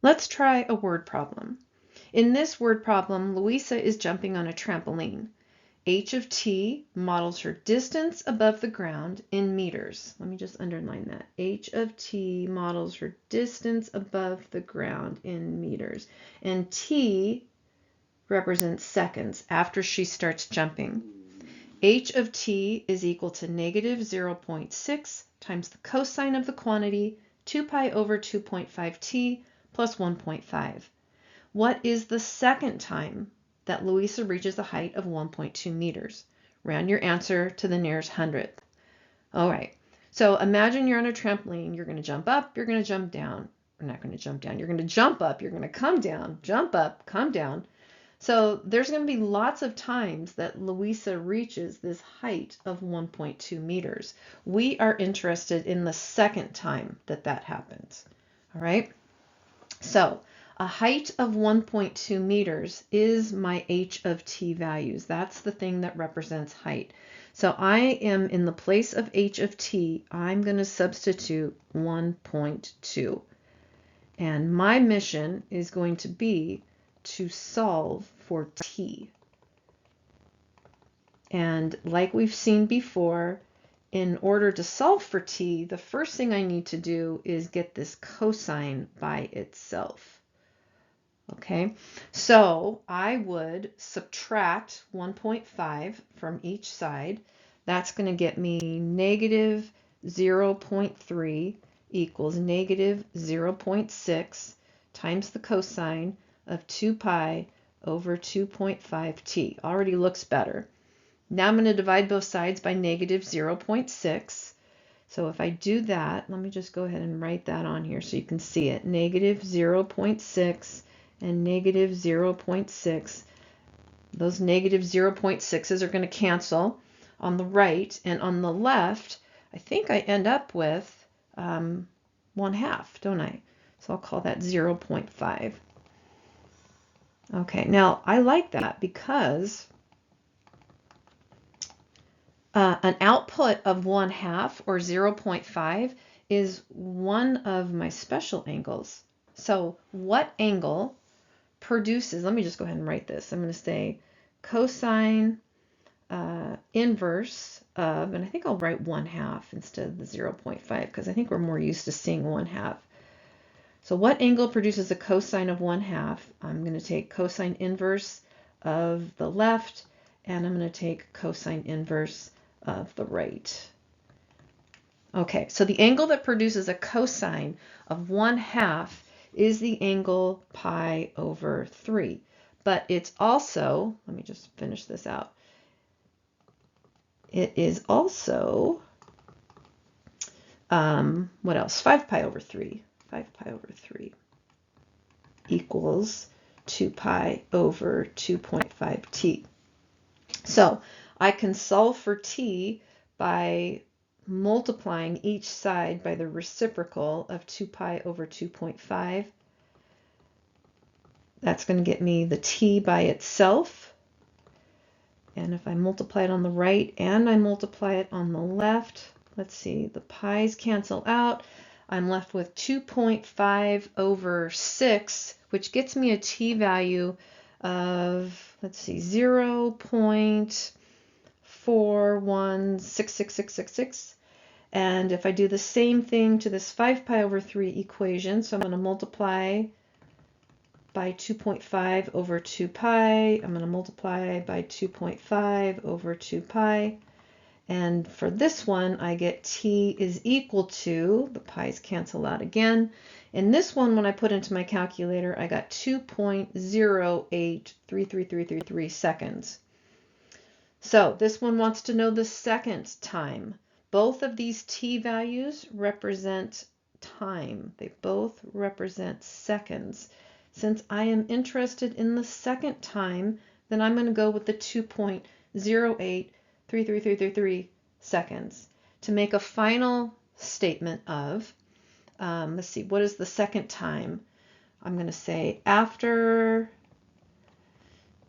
Let's try a word problem. In this word problem, Louisa is jumping on a trampoline. H of t models her distance above the ground in meters. Let me just underline that. H of t models her distance above the ground in meters. And t represents seconds after she starts jumping. H of t is equal to negative 0.6 times the cosine of the quantity, 2 pi over 2.5t plus 1.5. What is the second time that Louisa reaches a height of 1.2 meters? Round your answer to the nearest hundredth. All right, so imagine you're on a trampoline. You're going to jump up, you're going to jump down. You're not going to jump down. You're going to jump up, you're going to come down, jump up, come down. So there's going to be lots of times that Louisa reaches this height of 1.2 meters. We are interested in the second time that that happens. All right, so a height of 1.2 meters is my h of t values. That's the thing that represents height. So I am in the place of h of t, I'm going to substitute 1.2. And my mission is going to be to solve for t. And like we've seen before, in order to solve for t, the first thing I need to do is get this cosine by itself. Okay, so I would subtract 1.5 from each side. That's going to get me negative 0.3 equals negative 0.6 times the cosine of 2 pi over 2.5t. Already looks better. Now I'm going to divide both sides by negative 0.6. So if I do that, let me just go ahead and write that on here so you can see it. Negative 0.6 and negative 0.6. Those negative 0.6s are going to cancel on the right, and on the left, I think I end up with 1/2, don't I? So I'll call that 0.5. Okay, now I like that because an output of 1/2 or 0.5 is one of my special angles. So what angle produces, let me just go ahead and write this. I'm going to say cosine inverse of, and I think I'll write 1/2 instead of the 0.5 because I think we're more used to seeing 1/2. So what angle produces a cosine of 1/2? I'm going to take cosine inverse of the left, and I'm going to take cosine inverse of the right. Okay, so the angle that produces a cosine of 1/2 is the angle pi over 3. But it's also, let me just finish this out. It is also, what else? 5 pi over 3. 5 pi over 3 equals 2 pi over 2.5t. So I can solve for t by multiplying each side by the reciprocal of 2 pi over 2.5. That's going to get me the t by itself. And if I multiply it on the right and I multiply it on the left, let's see, the pi's cancel out. I'm left with 2.5 over 6, which gets me a t value of, let's see, 0.41666666. And if I do the same thing to this 5 pi over 3 equation, so I'm going to multiply by 2.5 over 2 pi. I'm going to multiply by 2.5 over 2 pi. And for this one, I get t is equal to, the pi's cancel out again. In this one, when I put into my calculator, I got 2.0833333 seconds. So this one wants to know the second time. Both of these t values represent time. They both represent seconds. Since I am interested in the second time, then I'm going to go with the 2.0833333 seconds. To make a final statement of, let's see, what is the second time? I'm going to say after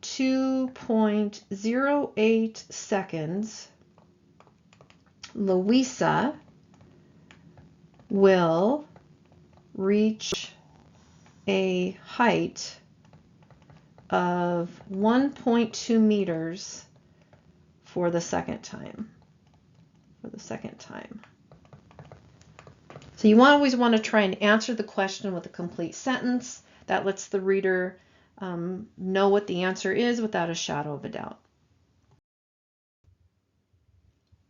2.08 seconds, Louisa will reach a height of 1.2 meters for the second time. So you always want to try and answer the question with a complete sentence. That lets the reader know what the answer is without a shadow of a doubt.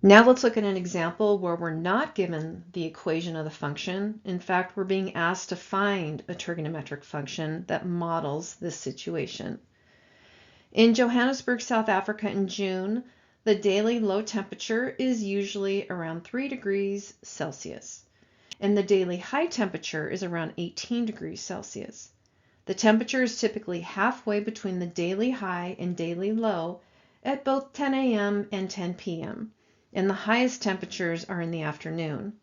Now let's look at an example where we're not given the equation of the function. In fact, we're being asked to find a trigonometric function that models this situation. In Johannesburg, South Africa in June, the daily low temperature is usually around 3 degrees Celsius, and the daily high temperature is around 18 degrees Celsius. The temperature is typically halfway between the daily high and daily low at both 10 a.m. and 10 p.m., and the highest temperatures are in the afternoon.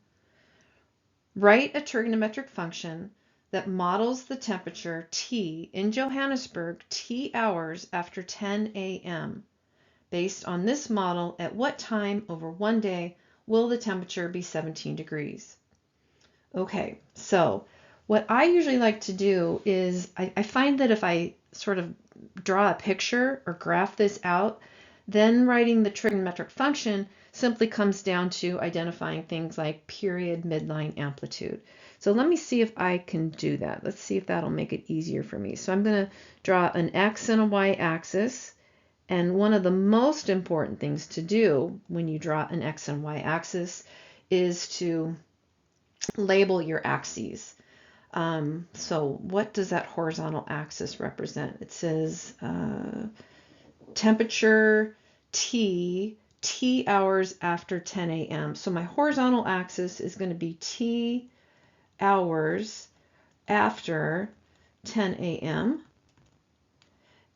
Write a trigonometric function that models the temperature T in Johannesburg T hours after 10 a.m. Based on this model, at what time over one day will the temperature be 17 degrees? Okay, so what I usually like to do is I find that if I sort of draw a picture or graph this out, then writing the trigonometric function simply comes down to identifying things like period, midline, amplitude. So let me see if I can do that. Let's see if that'll make it easier for me. So I'm going to draw an X and a Y axis. And one of the most important things to do when you draw an X and Y axis is to label your axes. So what does that horizontal axis represent? It says temperature T hours after 10 a.m. So my horizontal axis is going to be T hours after 10 a.m.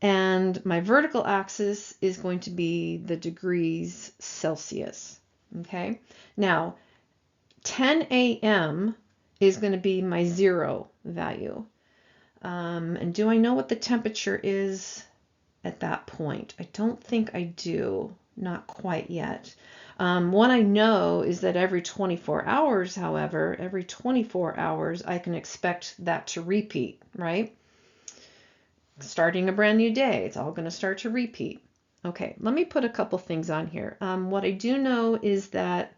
And my vertical axis is going to be the degrees Celsius. Okay. Now, 10 a.m. is going to be my 0 value. And do I know what the temperature is at that point? I don't think I do. Not quite yet. What I know is that every 24 hours, however, every 24 hours, I can expect that to repeat, right? Starting a brand new day, it's all going to start to repeat. Okay, let me put a couple things on here. What I do know is that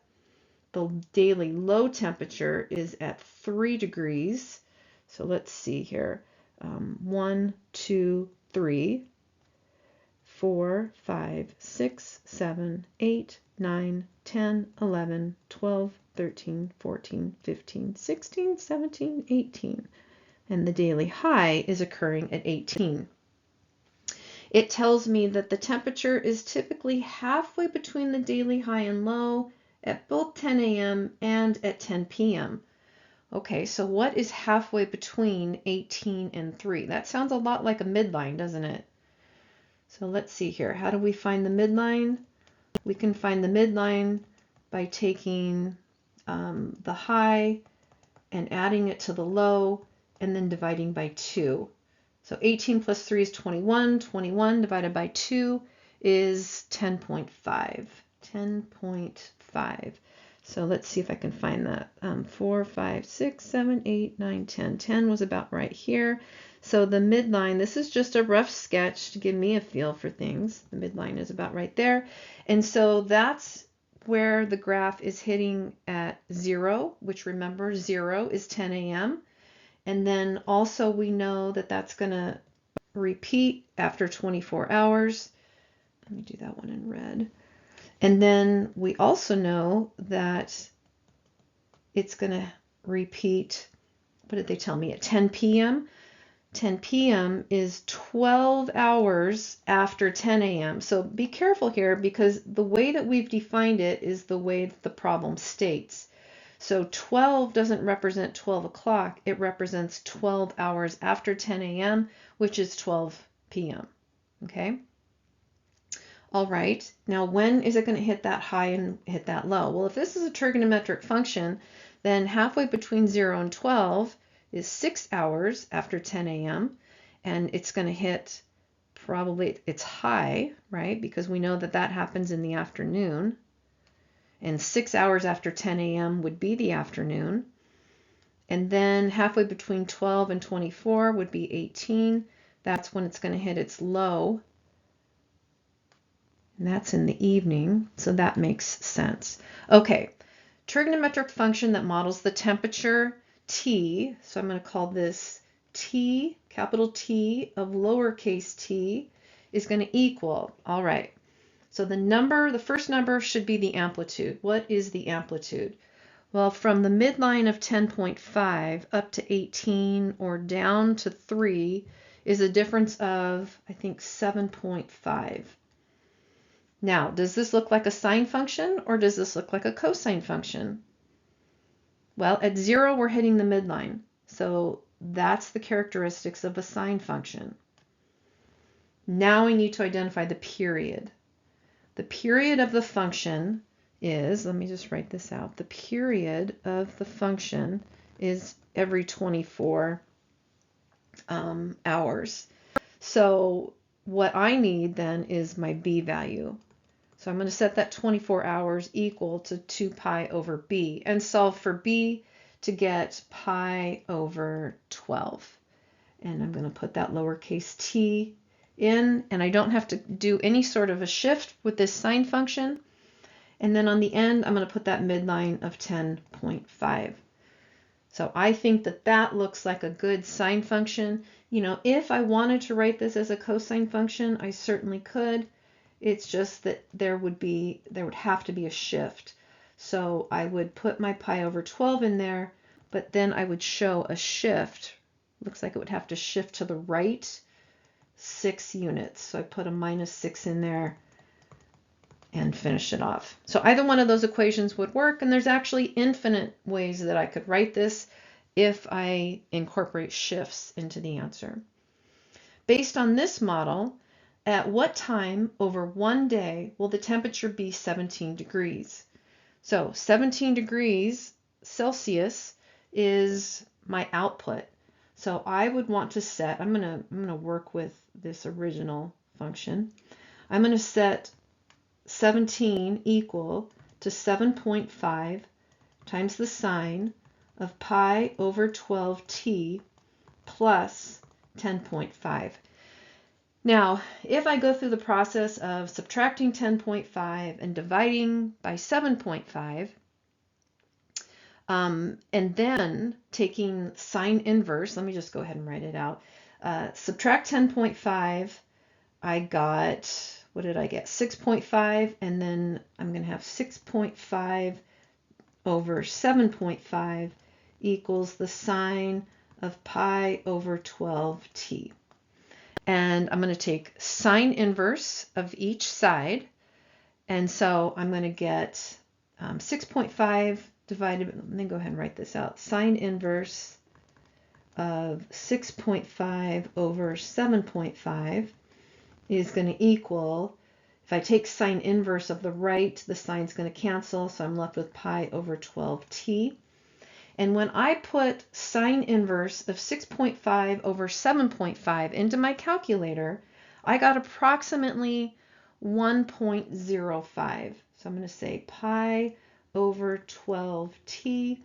the daily low temperature is at 3 degrees. So let's see here. 1, 2, 3, 4, 5, 6, 7, 8, 9, 10, 11, 12, 13, 14, 15, 16, 17, 18. And the daily high is occurring at 18. It tells me that the temperature is typically halfway between the daily high and low at both 10 a.m. and at 10 p.m. Okay, so what is halfway between 18 and 3? That sounds a lot like a midline, doesn't it? So let's see here. How do we find the midline? We can find the midline by taking the high and adding it to the low and then dividing by 2. So 18 plus 3 is 21. 21 divided by 2 is 10.5. 10.5. So let's see if I can find that. 4, 5, 6, 7, 8, 9, 10. 10 was about right here. So the midline, this is just a rough sketch to give me a feel for things. The midline is about right there. And so that's where the graph is hitting at 0, which remember 0 is 10 a.m. And then also we know that that's going to repeat after 24 hours. Let me do that one in red. And then we also know that it's going to repeat, what did they tell me, at 10 p.m.? 10 p.m. is 12 hours after 10 a.m. So be careful here because the way that we've defined it is the way that the problem states. So 12 doesn't represent 12 o'clock. It represents 12 hours after 10 a.m., which is 12 p.m. Okay? All right. Now, when is it going to hit that high and hit that low? Well, if this is a trigonometric function, then halfway between 0 and 12 is 6 hours after 10 a.m. And it's going to hit probably its high, right? Because we know that that happens in the afternoon. And 6 hours after 10 a.m. would be the afternoon. And then halfway between 12 and 24 would be 18. That's when it's going to hit its low. And that's in the evening, so that makes sense. Okay, trigonometric function that models the temperature T. So I'm going to call this T, capital T of lowercase t, is going to equal, all right. So the first number should be the amplitude. What is the amplitude? Well, from the midline of 10.5 up to 18 or down to 3 is a difference of, I think, 7.5. Now, does this look like a sine function or does this look like a cosine function? Well, at 0, we're hitting the midline. So that's the characteristics of a sine function. Now we need to identify the period. The period of the function is, let me just write this out, the period of the function is every 24 hours. So what I need then is my b value. So I'm going to set that 24 hours equal to 2 pi over b and solve for b to get pi over 12. And I'm going to put that lowercase t in, and I don't have to do any sort of a shift with this sine function. And then on the end, I'm going to put that midline of 10.5. So I think that that looks like a good sine function. You know, if I wanted to write this as a cosine function, I certainly could. It's just that there would have to be a shift. So I would put my pi over 12 in there, but then I would show a shift. Looks like it would have to shift to the right 6 units. So I put a -6 in there and finish it off. So either one of those equations would work, and there's actually infinite ways that I could write this if I incorporate shifts into the answer. Based on this model, at what time over one day will the temperature be 17 degrees? So 17 degrees Celsius is my output. So I would want to set, I'm gonna work with this original function. I'm going to set 17 equal to 7.5 times the sine of pi over 12t plus 10.5. Now, if I go through the process of subtracting 10.5 and dividing by 7.5, and then taking sine inverse, let me just go ahead and write it out. Subtract 10.5, I got, what did I get? 6.5, and then I'm going to have 6.5 over 7.5 equals the sine of pi over 12t. And I'm going to take sine inverse of each side. And so I'm going to get 6.5 divided, let me go ahead and write this out. Sine inverse of 6.5 over 7.5 is going to equal, if I take sine inverse of the right, the sine's going to cancel, so I'm left with pi over 12t. And when I put sine inverse of 6.5 over 7.5 into my calculator, I got approximately 1.05. So I'm going to say pi over 12t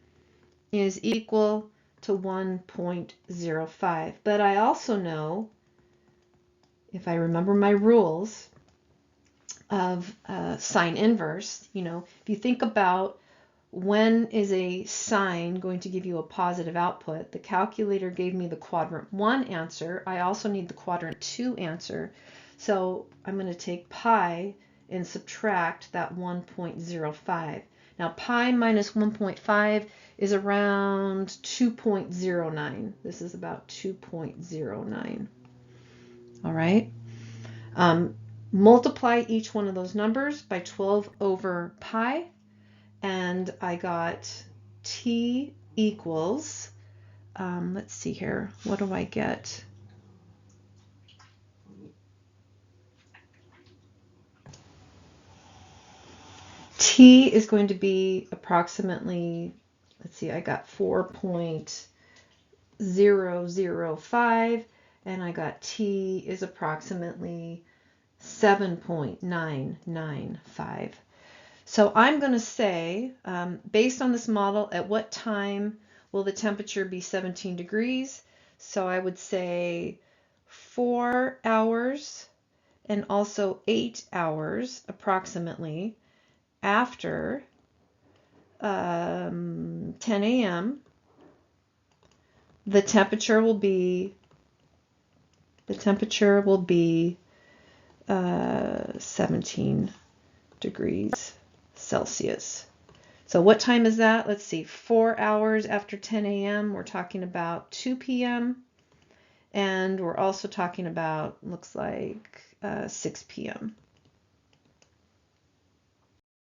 is equal to 1.05. But I also know, if I remember my rules of sine inverse, you know, if you think about when is a sine going to give you a positive output, the calculator gave me the quadrant 1 answer. I also need the quadrant 2 answer. So I'm going to take pi and subtract that 1.05. Now pi minus 1.5 is around 2.09. This is about 2.09. All right. Multiply each one of those numbers by 12 over pi, and I got t equals, let's see here, what do I get? T is going to be approximately, let's see, I got 4.005, and I got t is approximately 7.995. So I'm going to say, based on this model, at what time will the temperature be 17 degrees? So I would say 4 hours and also 8 hours approximately after 10 a.m. the temperature will be 17 degrees Celsius. So what time is that? Let's see, 4 hours after 10 a.m. We're talking about 2 p.m. And we're also talking about, looks like 6 p.m.